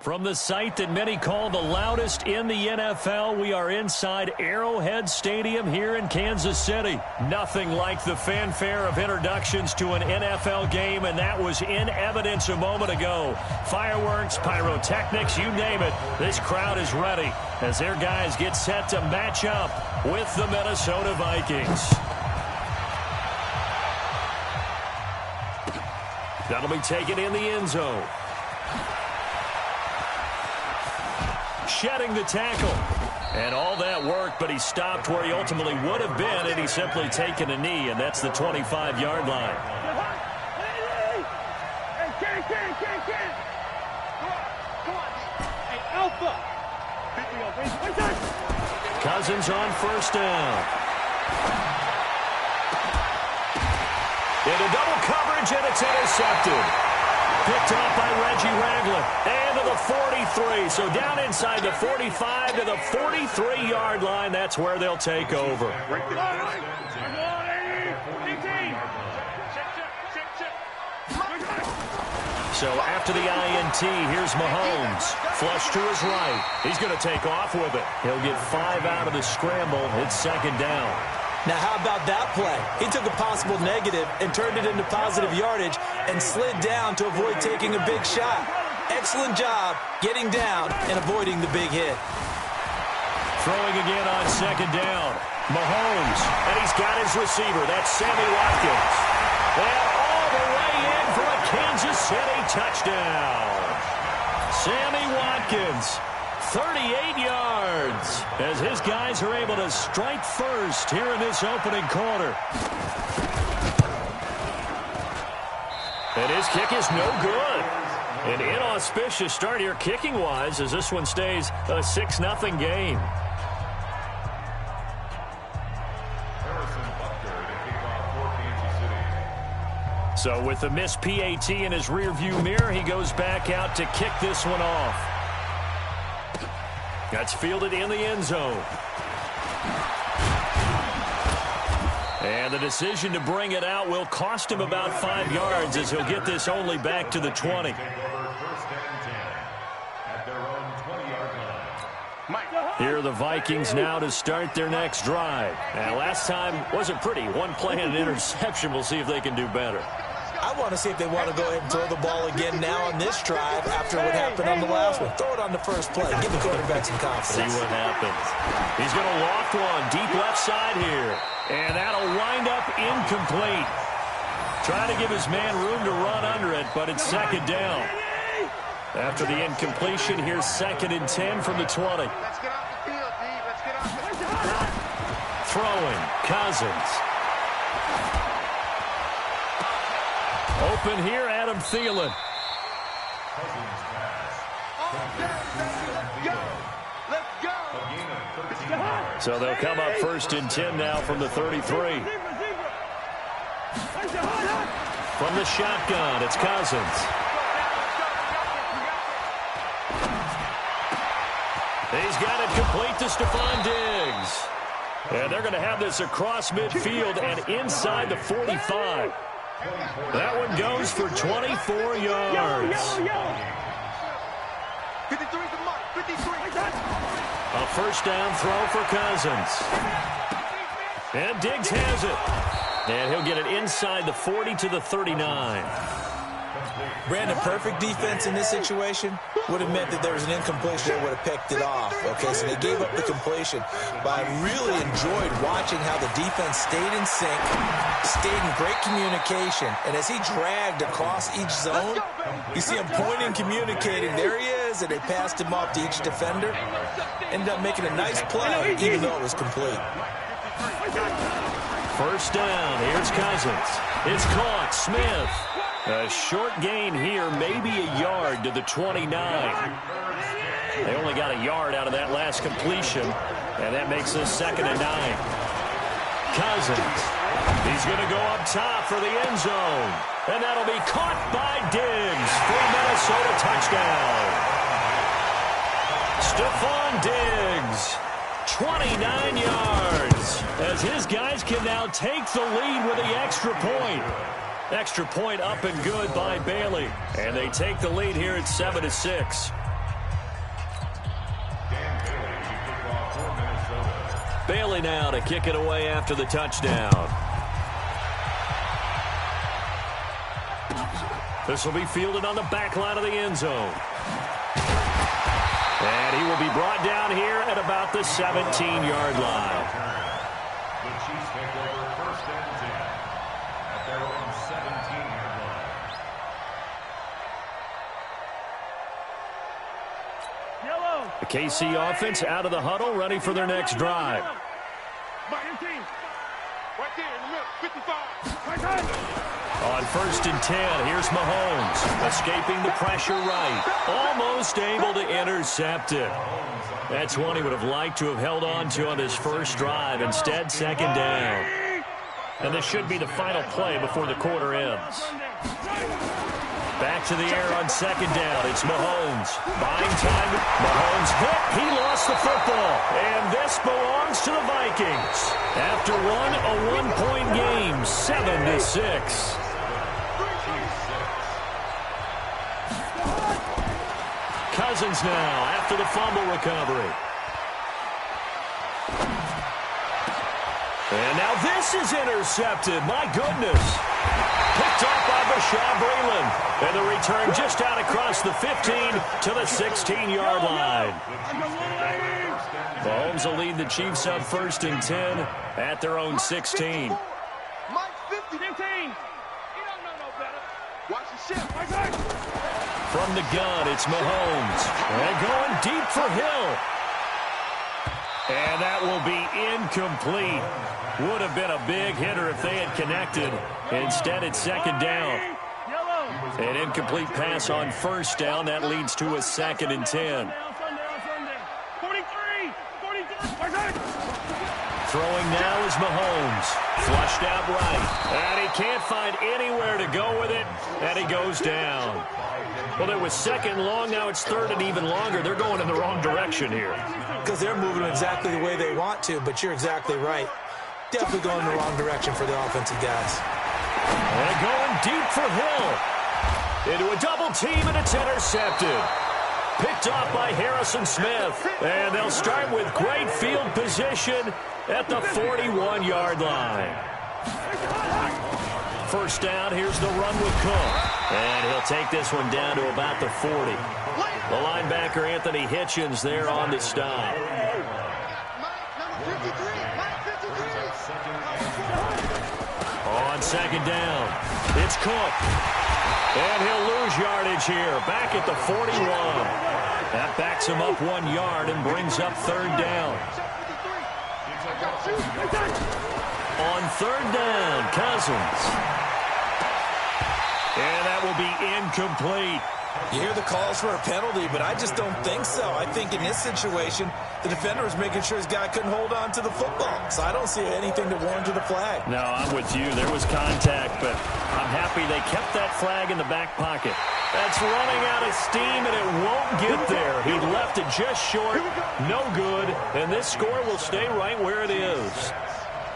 From the site that many call the loudest in the NFL, we are inside Arrowhead Stadium here in Kansas City. Nothing like the fanfare of introductions to an NFL game, and that was in evidence a moment ago. Fireworks, pyrotechnics, you name it. This crowd is ready as their guys get set to match up with the Minnesota Vikings. That'll be taken in the end zone. Shedding the tackle. And all that work, but he stopped where he ultimately would have been had he simply taken a knee, and that's the 25-yard line. Cousins on first down. Into double coverage, and it's intercepted. Picked off by Reggie Ragland. And to the 43. So down inside the 45 to the 43-yard line. That's where they'll take over. So after the INT, here's Mahomes. Flush to his right. He's going to take off with it. He'll get 5 out of the scramble. It's second down. Now, how about that play? He took a possible negative and turned it into positive yardage and slid down to avoid taking a big shot. Excellent job getting down and avoiding the big hit. Throwing again on second down. Mahomes, and he's got his receiver. That's Sammy Watkins. And all the way in for a Kansas City touchdown. Sammy Watkins. 38 yards as his guys are able to strike first here in this opening quarter. And his kick is no good. An inauspicious start here kicking-wise as this one stays a 6-0 game. So with the missed PAT in his rearview mirror, he goes back out to kick this one off. That's fielded in the end zone. And the decision to bring it out will cost him about 5 yards as he'll get this only back to the 20. Here are the Vikings now to start their next drive. Now, last time wasn't pretty. One play and an interception. We'll see if they can do better. I want to see if they want to go ahead and throw the ball again now on this drive after what happened on the last one. Throw it on the first play. Give the quarterback some confidence. See what happens. He's going to loft one deep left side here. And that'll wind up incomplete. Trying to give his man room to run under it, but it's second down. After the incompletion, here's 2nd and 10 from the 20. Let's get off the field, D. Let's get off the field. Throwing, Cousins. Open here, Adam Thielen. So they'll come up 1st and 10 now from the 33. From the shotgun, it's Cousins. He's got it complete to Stephon Diggs. And they're going to have this across midfield and inside the 45. That one goes for 24 yards. 53's the mark. 53. A first down throw for Cousins. And Diggs has it. And he'll get it inside the 40 to the 39. Brandon, perfect defense in this situation would have meant that there was an incompletion that would have picked it off. Okay, so they gave up the completion. But I really enjoyed watching how the defense stayed in sync, stayed in great communication. And as he dragged across each zone, you see him pointing, communicating. There he is, and they passed him off to each defender. Ended up making a nice play, even though it was complete. First down, here's Cousins. It's caught, Smith. A short gain here, maybe a yard to the 29. They only got a yard out of that last completion, and that makes this 2nd and 9. Cousins, he's going to go up top for the end zone, and that'll be caught by Diggs for a Minnesota touchdown. Stephon Diggs, 29 yards, as his guys can now take the lead with the extra point. Extra point up and good by Bailey. And they take the lead here at 7-6. Bailey now to kick it away after the touchdown. This will be fielded on the back line of the end zone. And he will be brought down here at about the 17-yard line. The Chiefs take over first and 10 at their own 17-yard line. The KC offense out of the huddle, ready for their next drive. On first and 10, here's Mahomes, escaping the pressure right. Almost able to intercept it. That's one he would have liked to have held on to on his first drive. Instead, second down. And this should be the final play before the quarter ends. Back to the air on second down. It's Mahomes. Buying time. Mahomes hit. He lost the football. And this belongs to the Vikings. After a one-point game, 7-6. Cousins now after the fumble recovery. And now this is intercepted. My goodness. Picked off by Bashaw Breeland. And the return just out across the 15 to the 16-yard line. Mahomes will lead the Chiefs up first and 10 at their own 16. Mike 15. He don't know no better. Watch the ship. From the gun, it's Mahomes. And going deep for Hill. And that will be incomplete. Would have been a big hitter if they had connected. Instead, it's second down. An incomplete pass on first down. That leads to a second and 10. Throwing now is Mahomes. Flushed out right. And he can't find anywhere to go with it. And he goes down. Well, it was second and long. Now it's third and even longer. They're going in the wrong direction here. Because they're moving exactly the way they want to, but you're exactly right. Definitely going in the wrong direction for the offensive guys. And going deep for Hill. Into a double team, and it's intercepted. Picked off by Harrison Smith. And they'll start with great field position at the 41-yard line. First down, here's the run with Cook. And he'll take this one down to about the 40. The linebacker, Anthony Hitchens, there on the stop. On second down, it's Cook. And he'll lose yardage here, back at the 41. That backs him up 1 yard and brings up third down. On third down, Cousins. And that will be incomplete. You hear the calls for a penalty, but I just don't think so. I think in this situation, the defender was making sure his guy couldn't hold on to the football. So I don't see anything to warrant to the flag. No, I'm with you. There was contact, but I'm happy they kept that flag in the back pocket. That's running out of steam, and it won't get there. He left it just short. No good, and this score will stay right where it is.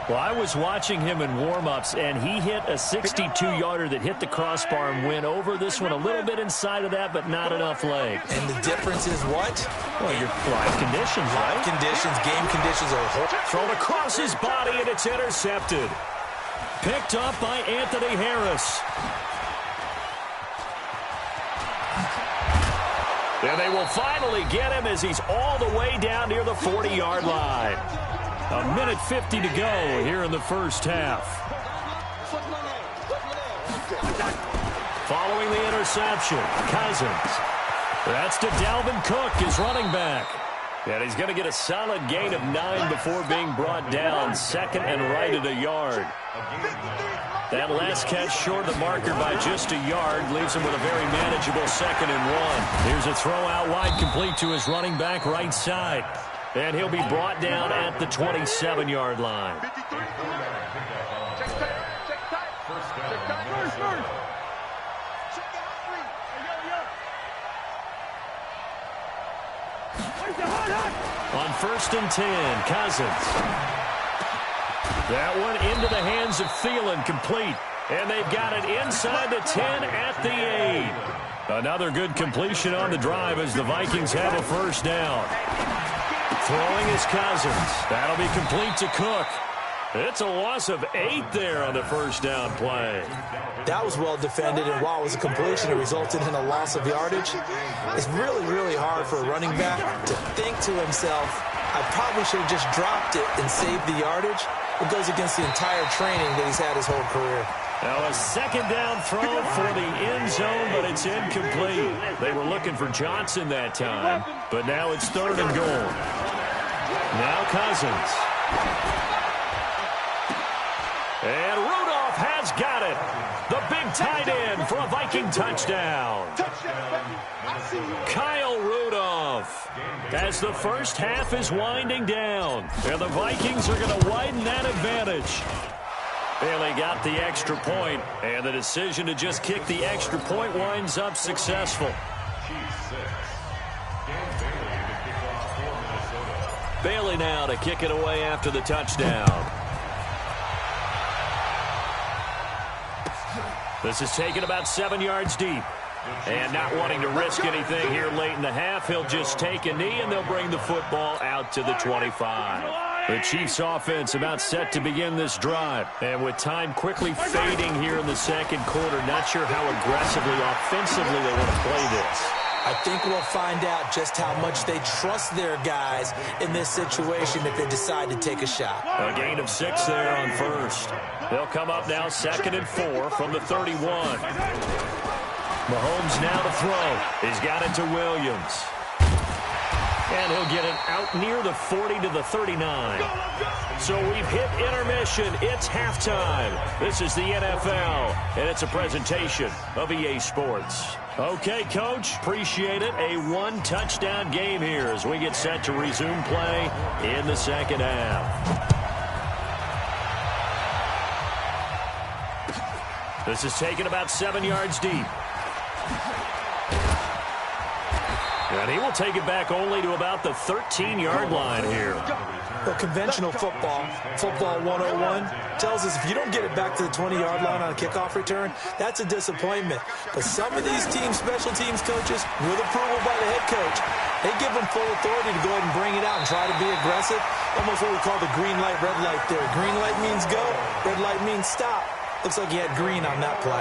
Well, I was watching him in warm-ups, and he hit a 62-yarder that hit the crossbar and went over. This one a little bit inside of that, but not enough leg. And the difference is what? Well, your live conditions, right? Live conditions, game conditions are a whole... Thrown across his body, and it's intercepted. Picked up by Anthony Harris. And they will finally get him as he's all the way down near the 40-yard line. A minute 50 to go here in the first half. Following the interception, Cousins. That's to Dalvin Cook, his running back. And he's going to get a solid gain of 9 before being brought down. Second and right at a yard. That last catch short of the marker by just a yard leaves him with a very manageable second and 1. Here's a throw out wide complete to his running back right side. And he'll be brought down at the 27-yard line. On first and 10, Cousins. That one into the hands of Thielen, complete. And they've got it inside the 10 at the 8. Another good completion on the drive as the Vikings have a first down. Throwing is Cousins. That'll be complete to Cook. It's a loss of 8 there on the first down play. That was well defended, and while it was a completion, it resulted in a loss of yardage. It's really, really hard for a running back to think to himself, I probably should have just dropped it and saved the yardage. It goes against the entire training that he's had his whole career. Now a second down throw for the end zone, but it's incomplete. They were looking for Johnson that time, but now it's 3rd and goal. Now Cousins. And Rudolph has got it. The big tight end for a Viking touchdown. Kyle Rudolph. As the first half is winding down, and the Vikings are going to widen that advantage. Bailey got the extra point, and the decision to just kick the extra point winds up successful. Bailey now to kick it away after the touchdown. This is taken about 7 yards deep. And not wanting to risk anything here late in the half, he'll just take a knee, and they'll bring the football out to the 25. The Chiefs offense about set to begin this drive. And with time quickly fading here in the second quarter, not sure how aggressively, offensively they want to play this. I think we'll find out just how much they trust their guys in this situation if they decide to take a shot. A gain of 6 there on first. They'll come up now 2nd and 4 from the 31. Mahomes now to throw. He's got it to Williams. And he'll get it out near the 40 to the 39. So we've hit intermission. It's halftime. This is the NFL, and it's a presentation of EA Sports. Okay, Coach, appreciate it. A 1-touchdown game here as we get set to resume play in the second half. This is taken about 7 yards deep. And he will take it back only to about the 13-yard line here. Well, conventional football 101, tells us if you don't get it back to the 20-yard line on a kickoff return, that's a disappointment. But some of these teams, special teams coaches, with approval by the head coach, they give them full authority to go ahead and bring it out and try to be aggressive. Almost what we call the green light, red light theory. Green light means go, red light means stop. Looks like he had green on that play.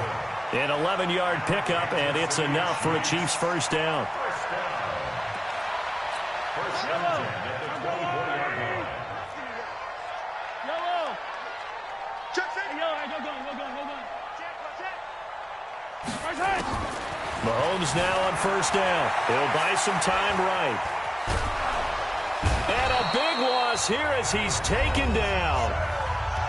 An 11-yard pickup, and it's enough for a Chiefs first down. Mahomes now on first down. He'll buy some time right. And a big loss here as he's taken down.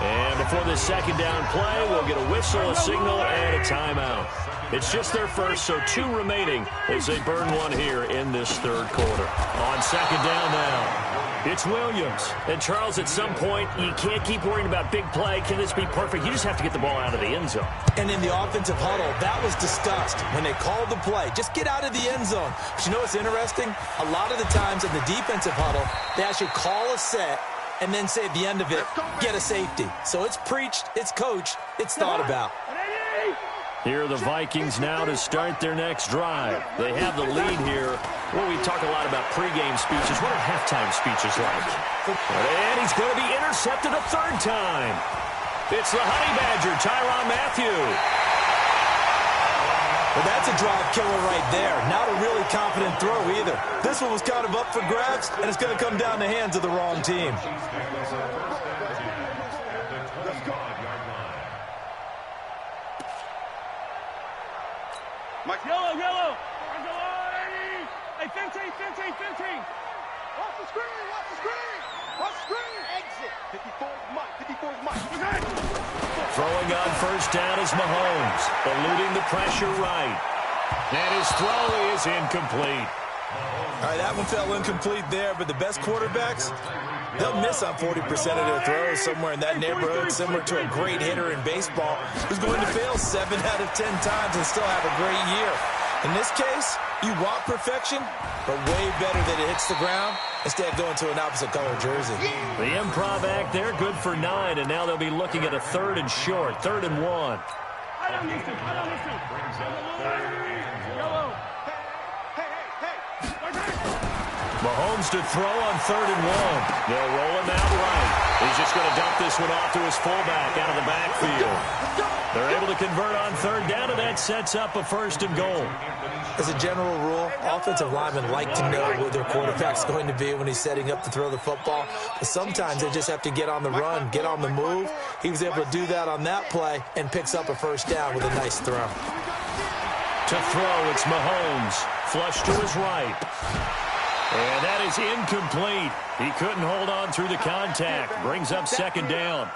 And before the second down play, we'll get a whistle, a signal, and a timeout. It's just their first, so 2 remaining as they burn one here in this third quarter. On second down now, it's Williams. And Charles, at some point, you can't keep worrying about big play. Can this be perfect? You just have to get the ball out of the end zone. And in the offensive huddle, that was discussed when they called the play. Just get out of the end zone. But you know what's interesting? A lot of the times in the defensive huddle, they actually call a set and then say at the end of it, get a safety. So it's preached, it's coached, it's thought about. Here are the Vikings now to start their next drive. They have the lead here. Well, we talk a lot about pregame speeches. What are halftime speeches like? And he's going to be intercepted a 3rd time. It's the Honey Badger, Tyrann Mathieu. Well, that's a drive killer right there. Not a really confident throw either. This one was kind of up for grabs, and it's going to come down the hands of the wrong team. Yellow. Hey, 15. Watch the screen. Exit. 54 is Mike. Throwing on first down is Mahomes, eluding the pressure right. And his throw is incomplete. All right, that one fell incomplete there, but the best quarterbacks, they'll miss on 40% of their throws, somewhere in that neighborhood, similar to a great hitter in baseball who's going to fail 7 out of 10 times and still have a great year. In this case, you want perfection, but way better that it hits the ground instead of going to an opposite color jersey. The improv act, they're good for 9, and now they'll be looking at a 3rd and short, 3rd and 1. I don't listen. Yellow. Hey. Mahomes to throw on 3rd and 1. They'll roll him out right. He's just going to dump this one off to his fullback out of the backfield. They're able to convert on 3rd down, and that sets up a 1st and goal. As a general rule, offensive linemen like to know where their quarterback's going to be when he's setting up to throw the football. But sometimes they just have to get on the run, get on the move. He was able to do that on that play and picks up a 1st down with a nice throw. To throw, it's Mahomes. Flush to his right. And that is incomplete. He couldn't hold on through the contact. Brings up 2nd down.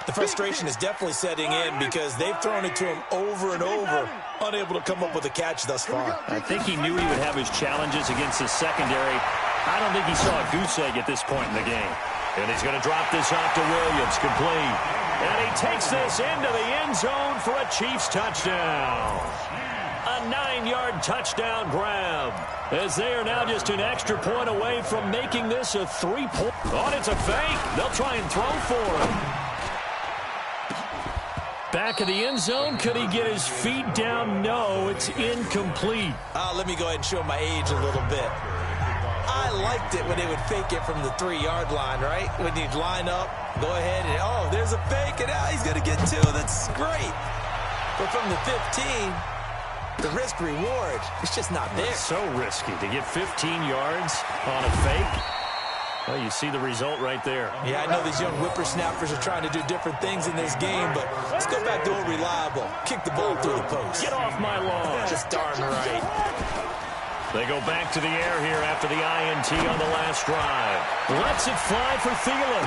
The frustration is definitely setting in because they've thrown it to him over and over, unable to come up with a catch thus far. I think he knew he would have his challenges against the secondary. I don't think he saw a goose egg at this point in the game. And he's going to drop this off to Williams, complete. And he takes this into the end zone for a Chiefs touchdown. A 9-yard touchdown grab, as they are now just an extra point away from making this a 3-point. Oh, it's a fake. They'll try and throw for him. Back of the end zone. Could he get his feet down? No, it's incomplete. Let me go ahead and show my age a little bit. I liked it when they would fake it from the 3-yard line, right? When you'd line up, go ahead and, oh, there's a fake, and now he's going to get 2. That's great. But from the 15... the risk-reward, it's just not there. It's so risky to get 15 yards on a fake. Well, you see the result right there. Yeah, I know these young whippersnappers are trying to do different things in this game, but let's go back to old reliable. Kick the ball through the post. Get off my lawn. Just darn right. They go back to the air here after the INT on the last drive. Lets it fly for Thielen.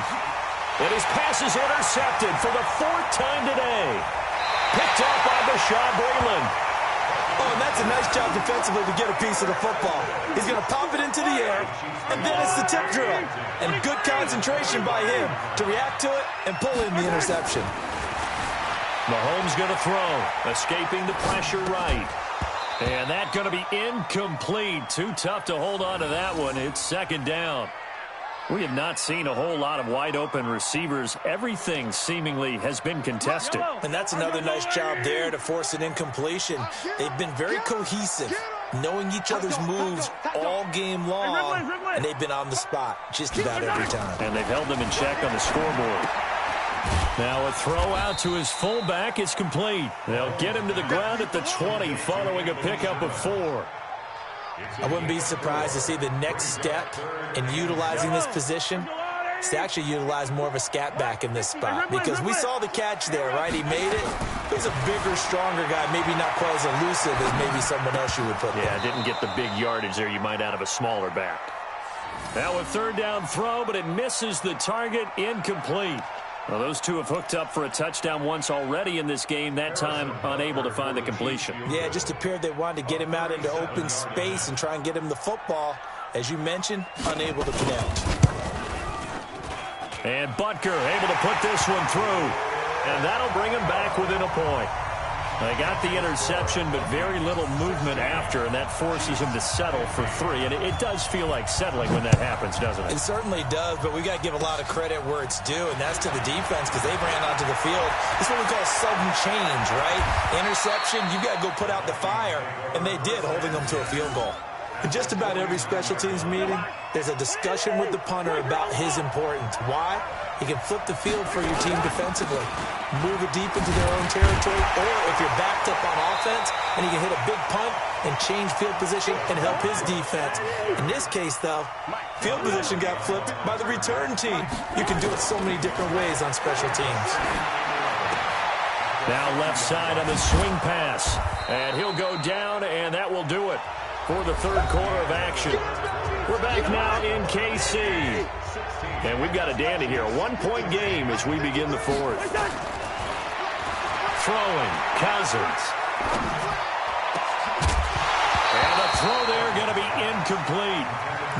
And his pass is intercepted for the 4th time today. Picked up by Bashaud Breeland. Oh, and that's a nice job defensively to get a piece of the football. He's going to pop it into the air, and then it's the tip drill. And good concentration by him to react to it and pull in the interception. Mahomes going to throw, escaping the pressure right. And that going to be incomplete. Too tough to hold on to that one. It's 2nd down. We have not seen a whole lot of wide-open receivers. Everything seemingly has been contested. And that's another nice job there to force an incompletion. They've been very cohesive, knowing each other's moves all game long, and they've been on the spot just about every time. And they've held them in check on the scoreboard. Now a throw out to his fullback is complete. They'll get him to the ground at the 20 following a pickup of 4. I wouldn't be surprised to see the next step in utilizing this position is to actually utilize more of a scat back in this spot, because we saw the catch there, right? He made it. He's a bigger, stronger guy, maybe not quite as elusive as maybe someone else you would put there. Yeah, didn't get the big yardage there you might out of a smaller back. Now a 3rd down throw, but it misses the target, incomplete. Well, those two have hooked up for a touchdown once already in this game, that time unable to find the completion. Yeah, it just appeared they wanted to get him out into open space and try and get him the football. As you mentioned, unable to connect. And Butker able to put this one through. And that'll bring him back within a point. They got the interception, but very little movement after, and that forces him to settle for 3. And it does feel like settling when that happens, doesn't it? It certainly does, but we got to give a lot of credit where it's due, and that's to the defense, because they ran onto the field. It's what we call sudden change, right? Interception, you got to go put out the fire, and they did, holding them to a field goal. In just about every special teams meeting, there's a discussion with the punter about his importance. Why? He can flip the field for your team defensively, move it deep into their own territory, or if you're backed up on offense, and he can hit a big punt and change field position and help his defense. In this case, though, field position got flipped by the return team. You can do it so many different ways on special teams. Now left side on the swing pass, and he'll go down, and that will do it for the 3rd quarter of action. We're back now in KC. And we've got a dandy here. A 1-point game as we begin the 4th. Throwing, Cousins. And the throw there going to be incomplete.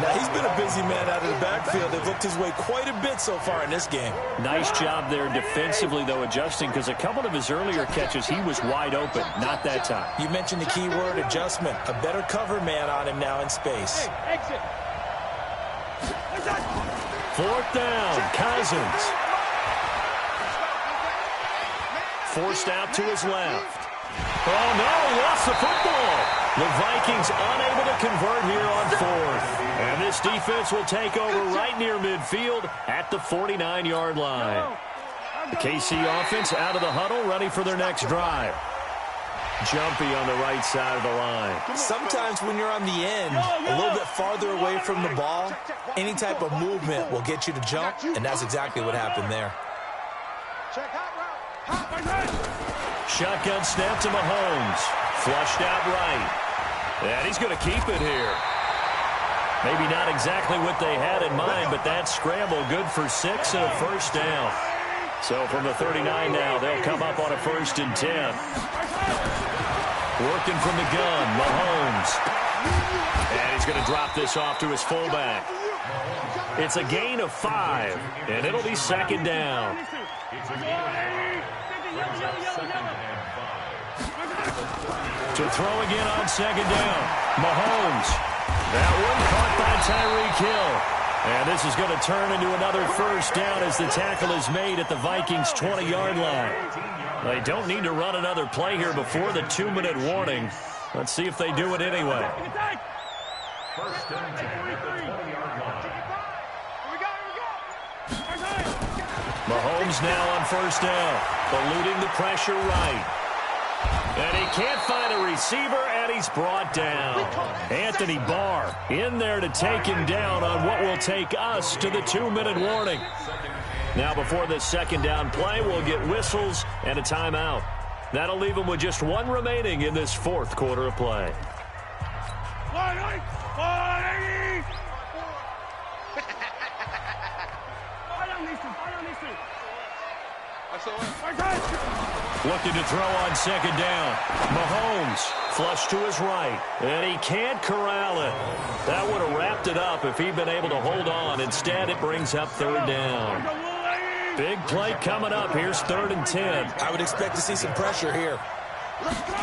Now, he's been a busy man out of the backfield. They've looked his way quite a bit so far in this game. Nice job there defensively, though, adjusting, because a couple of his earlier catches, he was wide open. Not that time. You mentioned the key word, adjustment. A better cover man on him now in space. Exit. 4th down, Cousins. Forced out to his left. Oh, no, he lost the football. The Vikings unable to convert here on 4th. And this defense will take over right near midfield at the 49-yard line. The KC offense out of the huddle, ready for their next drive. Jumpy on the right side of the line. Sometimes when you're on the end, a little bit farther away from the ball, any type of movement will get you to jump, and that's exactly what happened there. Shotgun snap to Mahomes. Flushed out right. And he's going to keep it here. Maybe not exactly what they had in mind, but that scramble good for 6 and a first down. So from the 39 now, they'll come up on a 1st and 10. Working from the gun, Mahomes. And he's going to drop this off to his fullback. It's a gain of 5, and it'll be 2nd down. To throw again on 2nd down. Mahomes. That one caught by Tyreek Hill. And this is going to turn into another 1st down as the tackle is made at the Vikings' 20-yard line. They don't need to run another play here before the 2-minute warning. Let's see if they do it anyway. 1st and 10 at the 20-yard line. Mahomes now on 1st down, eluding the pressure right. And he can't find a receiver, and he's brought down. Anthony Barr in there to take him down on what will take us to the 2-minute warning. Now before this 2nd down play, we'll get whistles and a timeout. That'll leave them with just 1 remaining in this 4th quarter of play. Looking to throw on 2nd down. Mahomes flush to his right, and he can't corral it. That would have wrapped it up if he'd been able to hold on. Instead, it brings up 3rd down. Big play coming up. Here's 3rd and 10. I would expect to see some pressure here.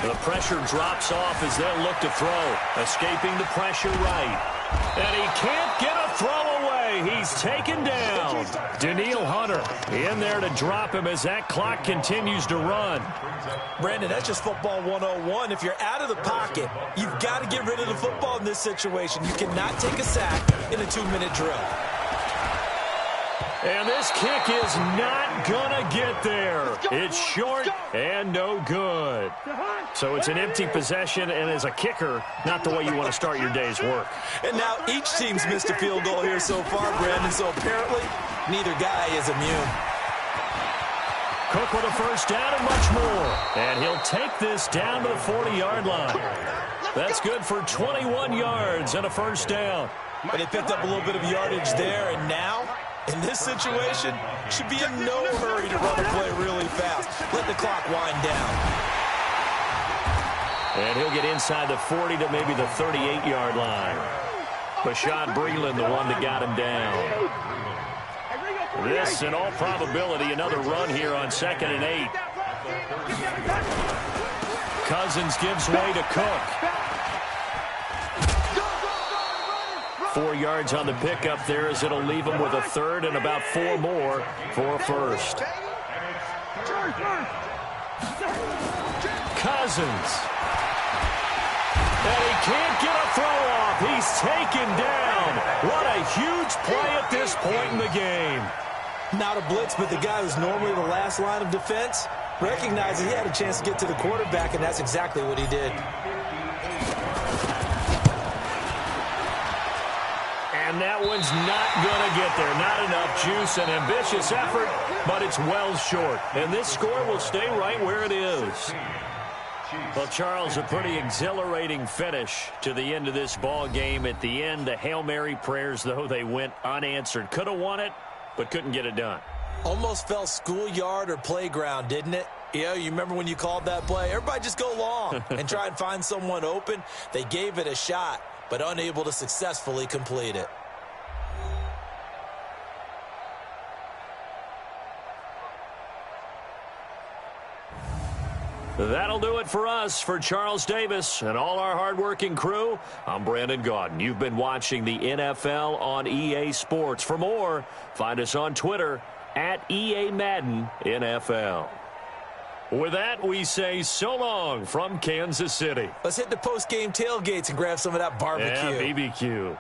The pressure drops off as they'll look to throw. Escaping the pressure right. And he can't get a throw away. He's taken down. Danielle Hunter in there to drop him as that clock continues to run. Brandon, that's just football 101. If you're out of the pocket, you've got to get rid of the football in this situation. You cannot take a sack in a 2-minute drill. And this kick is not going to get there. It's short and no good. So it's an empty possession, and as a kicker, not the way you want to start your day's work. And now each team's missed a field goal here so far, Brandon, so apparently neither guy is immune. Cook with a 1st down and much more. And he'll take this down to the 40-yard line. That's good for 21 yards and a 1st down. But they picked up a little bit of yardage there, and now in this situation, should be in no hurry to run the play really fast. Let the clock wind down. And he'll get inside the 40 to maybe the 38-yard line. Bashaud Breeland, the one that got him down. This, in all probability, another run here on 2nd and 8. Cousins gives way to Cook. 4 yards on the pickup there as it'll leave him with a 3rd and about 4 more for a 1st. Cousins. And he can't get a throw off. He's taken down. What a huge play at this point in the game. Not a blitz, but the guy who's normally the last line of defense recognized he had a chance to get to the quarterback, and that's exactly what he did. And that one's not going to get there. Not enough juice and ambitious effort, but it's well short. And this score will stay right where it is. Well, Charles, a pretty exhilarating finish to the end of this ball game. At the end, the Hail Mary prayers, though, they went unanswered. Could have won it, but couldn't get it done. Almost felt schoolyard or playground, didn't it? Yeah, you remember when you called that play? Everybody just go long and try and find someone open. They gave it a shot, but unable to successfully complete it. That'll do it for us. For Charles Davis and all our hardworking crew, I'm Brandon Gaudin. You've been watching the NFL on EA Sports. For more, find us on Twitter at EA Madden NFL. With that, we say so long from Kansas City. Let's hit the post-game tailgates and grab some of that barbecue. Yeah, BBQ.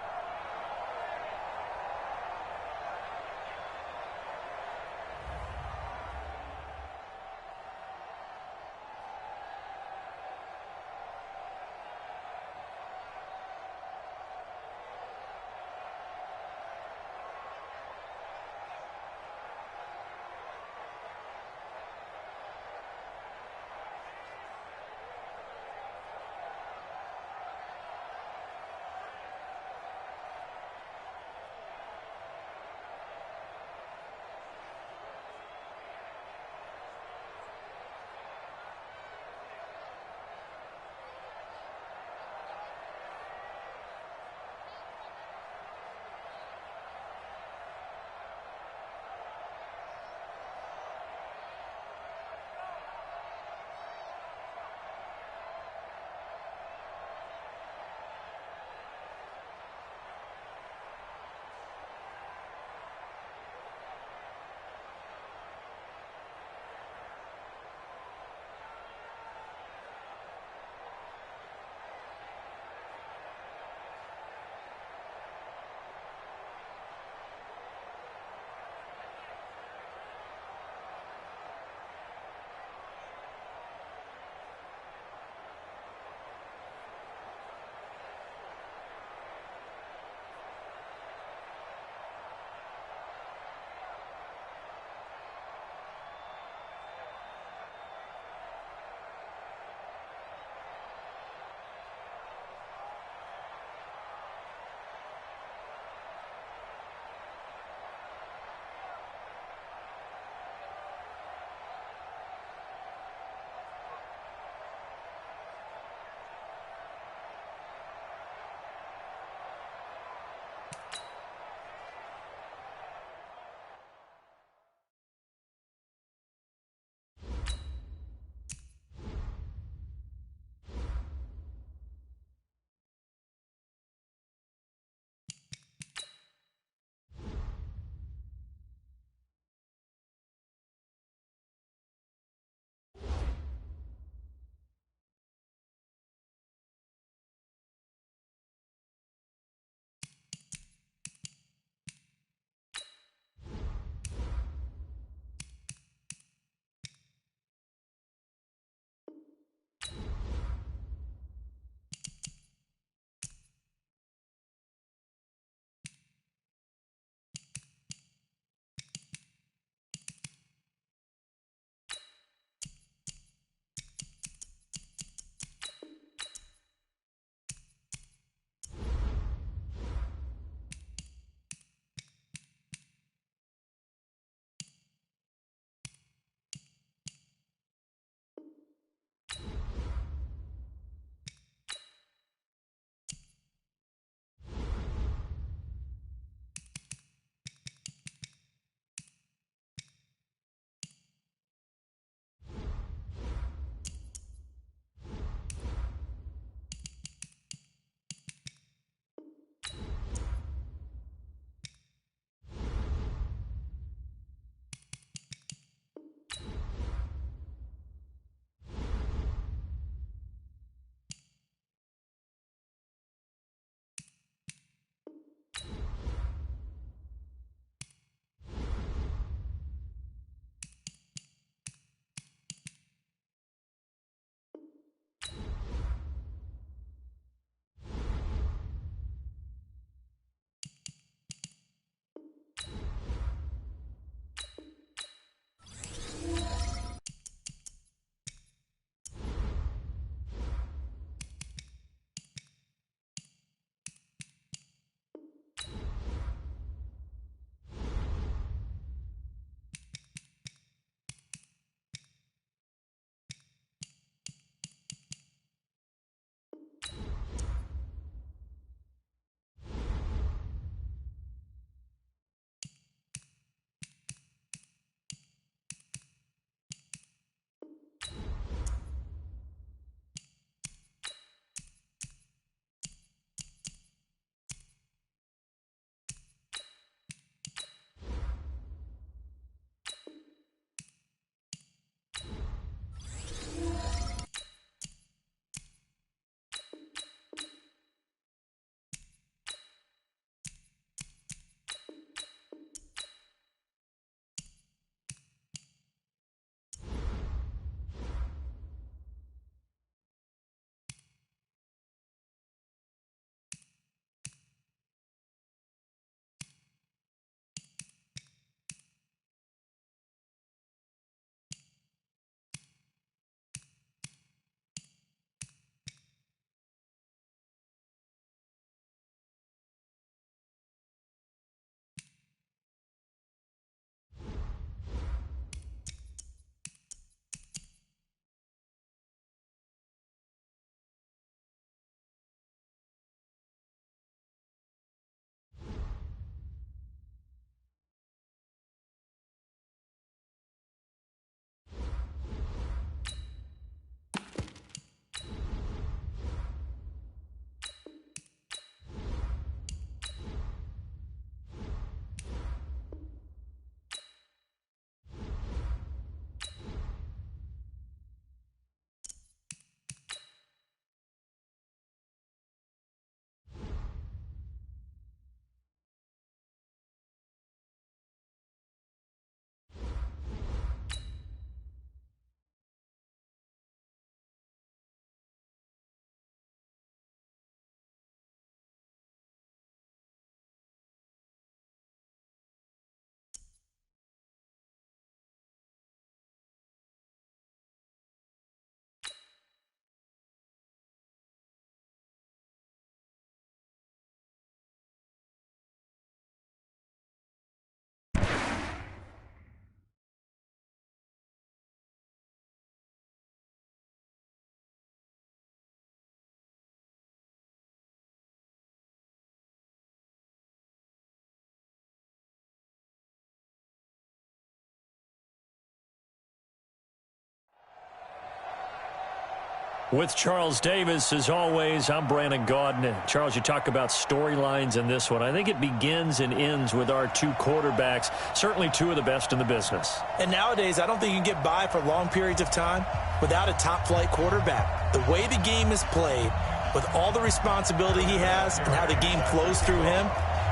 With Charles Davis, as always, I'm Brandon Gaudin. Charles, you talk about storylines in this one. I think it begins and ends with our two quarterbacks, certainly two of the best in the business. And nowadays, I don't think you can get by for long periods of time without a top-flight quarterback. The way the game is played, with all the responsibility he has and how the game flows through him,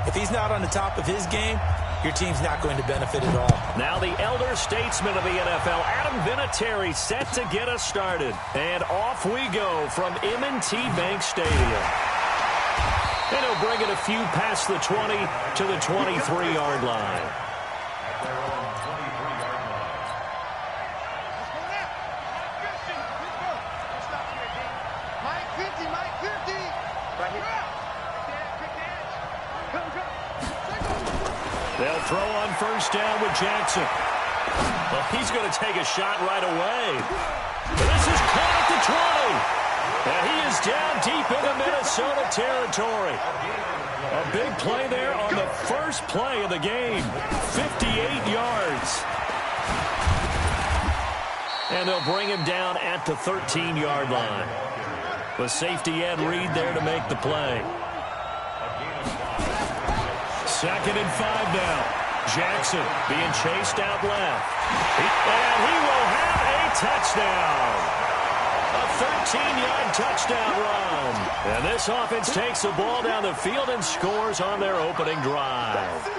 if he's not on the top of his game, your team's not going to benefit at all. Now the elder statesman of the NFL, Adam Vinatieri, set to get us started. And off we go from M&T Bank Stadium. And he'll bring it a few past the 20 to the 23-yard line. They'll throw on first down with Jackson. Well, he's going to take a shot right away. This is caught at the 20. And he is down deep into Minnesota territory. A big play there on the first play of the game. 58 yards. And they'll bring him down at the 13-yard line. With safety Ed Reed there to make the play. 2nd and 5 now. Jackson being chased out left. And he will have a touchdown. A 13-yard touchdown run. And this offense takes the ball down the field and scores on their opening drive.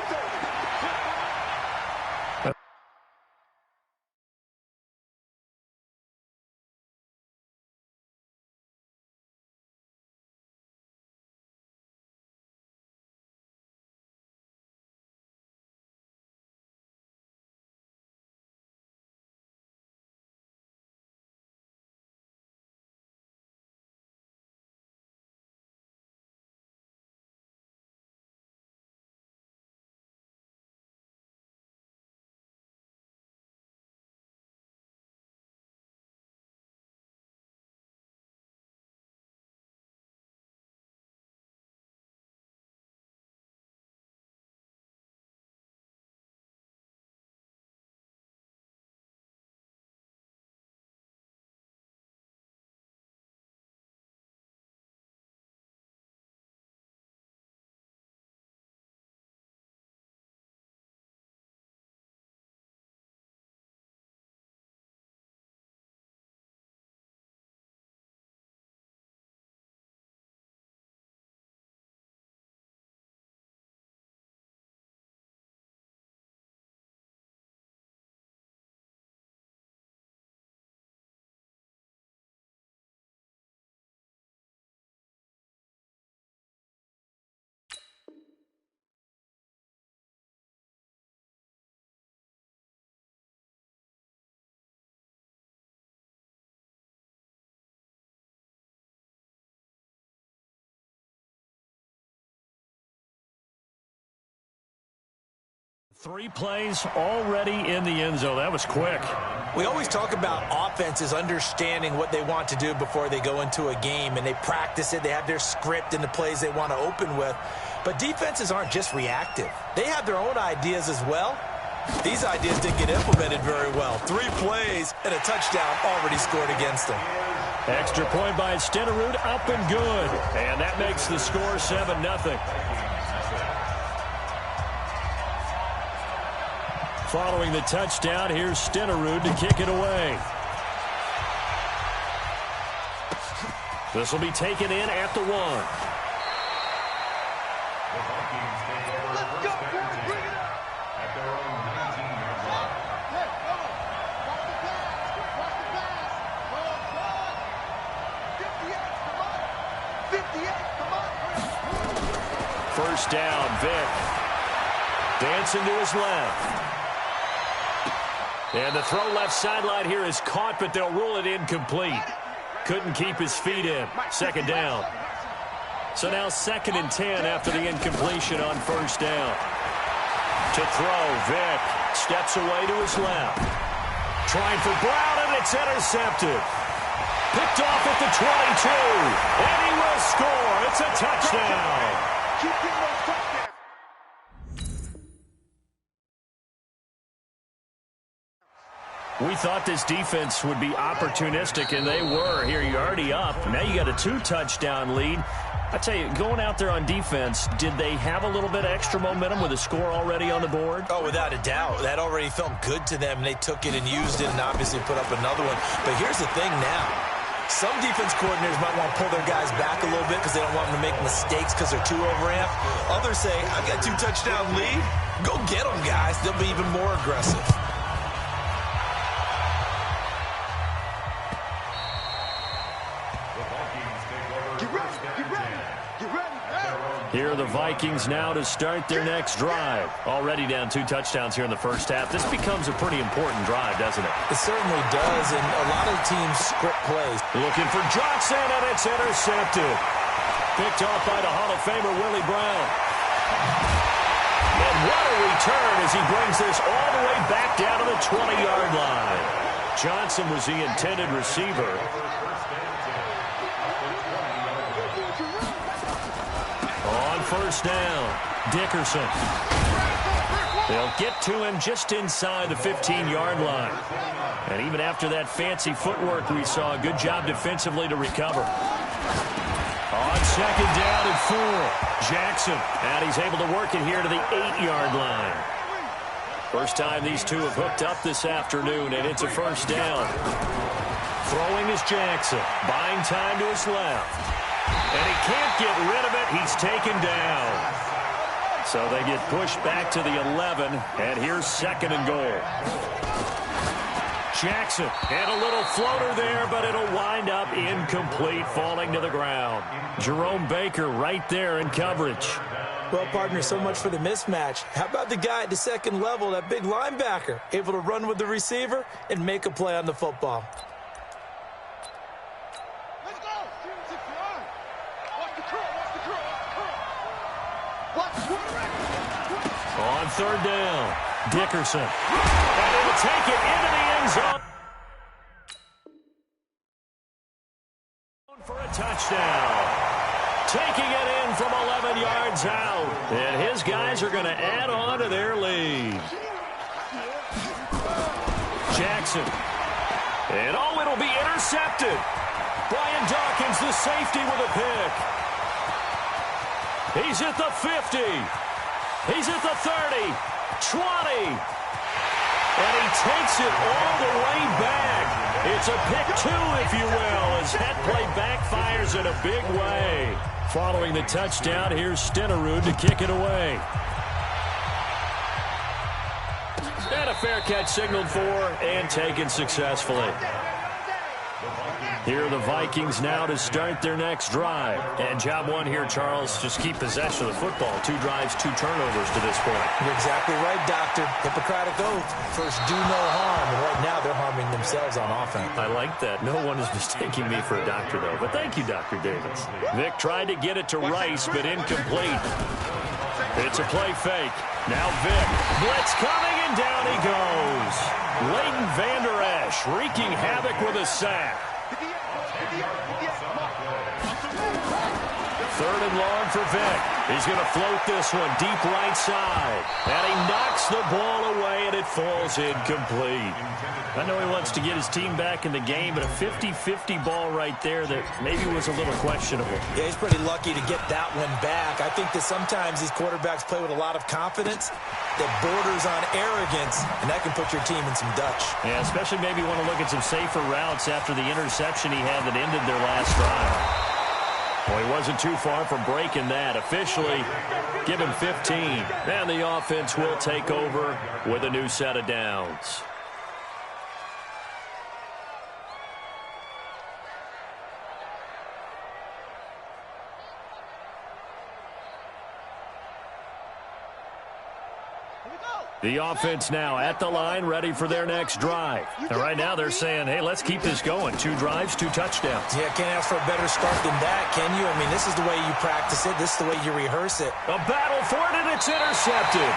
Three plays already in the end zone. That was quick. We always talk about offenses understanding what they want to do before they go into a game, and they practice it. They have their script and the plays they want to open with. But defenses aren't just reactive. They have their own ideas as well. These ideas didn't get implemented very well. 3 plays and a touchdown already scored against them. Extra point by Stenerud, up and good. And that makes the score 7-0. Following the touchdown, here's Stenerud to kick it away. This will be taken in at the 1. Let's go, boys. Bring it up. At their own 19-yard line. Hey, come on. Watch the pass. Watch the pass. Oh, God. 58, come on. 58, come on. First down, Vic. Dancing to his left. And the throw left sideline here is caught, but they'll rule it incomplete. Couldn't keep his feet in. 2nd down. So now 2nd and 10 after the incompletion on first down. To throw, Vic steps away to his left. Trying for Brown, and it's intercepted. Picked off at the 22. And he will score. It's a touchdown. Keep getting those touchdowns. We thought this defense would be opportunistic, and they were. Here, you're already up. Now you got a 2-touchdown lead. I tell you, going out there on defense, did they have a little bit of extra momentum with a score already on the board? Oh, without a doubt. That already felt good to them, and they took it and used it and obviously put up another one. But here's the thing now. Some defense coordinators might want to pull their guys back a little bit because they don't want them to make mistakes because they're too overamped. Others say, I've got a 2-touchdown lead. Go get them, guys. They'll be even more aggressive. Here are the Vikings now to start their next drive. Already down 2 touchdowns here in the first half. This becomes a pretty important drive, doesn't it? It certainly does, and a lot of teams script plays. Looking for Johnson, and it's intercepted. Picked off by the Hall of Famer, Willie Brown. And what a return as he brings this all the way back down to the 20-yard line. Johnson was the intended receiver. On first down, Dickerson. They'll get to him just inside the 15-yard line. And even after that fancy footwork we saw, a good job defensively to recover. On second down and 4, Jackson. And he's able to work it here to the 8-yard line. First time these two have hooked up this afternoon, and it's a first down. Throwing is Jackson, buying time to his left. And he can't get rid of it. He's taken down. So they get pushed back to the 11, and here's second and goal. Jackson, and a little floater there, but it'll wind up incomplete, falling to the ground. Jerome Baker right there in coverage. Well, partner, so much for the mismatch. How about the guy at the second level, that big linebacker, able to run with the receiver and make a play on the football? On third down, Dickerson. And he'll take it into the end zone for a touchdown. Taking it in from 11 yards out. And his guys are going to add on to their lead. Jackson. And oh, it'll be intercepted. Brian Dawkins, the safety, with a pick. He's at the 50. He's at the 30, 20. And he takes it all the way back. It's a pick 2, if you will, as that play backfires in a big way. Following the touchdown, here's Stenerud to kick it away. And a fair catch signaled for and taken successfully. Here are the Vikings now to start their next drive. And job one here, Charles, just keep possession of the football. 2 drives, 2 turnovers to this point. You're exactly right, Doctor. Hippocratic oath. First, do no harm. And right now, they're harming themselves on offense. I like that. No one is mistaking me for a doctor, though. But thank you, Dr. Davis. Vic tried to get it to Rice, but incomplete. It's a play fake. Now Vic. Blitz coming, and down he goes. Leighton Vander Esch wreaking havoc with a sack. Third and long for Vic. He's going to float this one deep right side. And he knocks the ball away, and it falls incomplete. I know he wants to get his team back in the game, but a 50-50 ball right there that maybe was a little questionable. Yeah, he's pretty lucky to get that one back. I think that sometimes these quarterbacks play with a lot of confidence that borders on arrogance, and that can put your team in some Dutch. Yeah, especially maybe want to look at some safer routes after the interception he had that ended their last drive. Well, he wasn't too far from breaking that. Officially, give him 15. And the offense will take over with a new set of downs. The offense now at the line, ready for their next drive. And right now they're saying, hey, let's keep this going. 2 drives, 2 touchdowns. Yeah, can't ask for a better start than that, can you? I mean, this is the way you practice it. This is the way you rehearse it. A battle for it, and it's intercepted.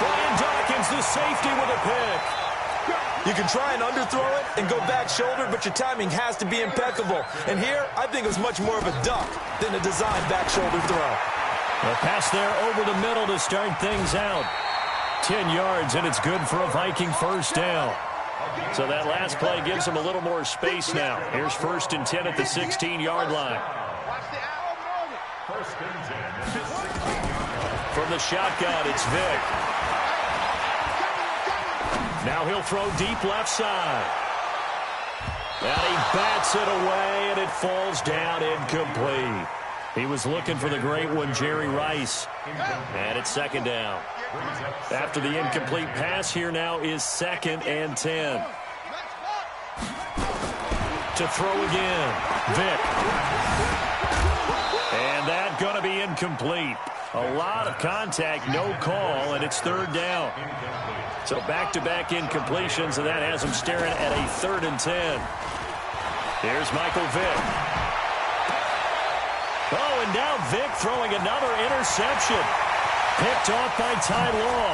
Brian Dawkins, the safety, with a pick. You can try and underthrow it and go back shoulder, but your timing has to be impeccable. And here, I think it was much more of a duck than a designed back shoulder throw. A pass there over the middle to start things out. 10 yards, and it's good for a Viking first down. So that last play gives him a little more space now. Here's 1st and 10 at the 16-yard line. First and 10 at the 16-yard line. From the shotgun, it's Vick. Now he'll throw deep left side. And he bats it away, and it falls down incomplete. He was looking for the great one, Jerry Rice. And it's 2nd down. After the incomplete pass, here now is 2nd and 10. To throw again, Vick. And that going to be incomplete. A lot of contact, no call, and it's 3rd down. So back-to-back incompletions, and that has him staring at a 3rd and 10. Here's Michael Vick. Oh, and now Vick throwing another interception. Picked off by Ty Law.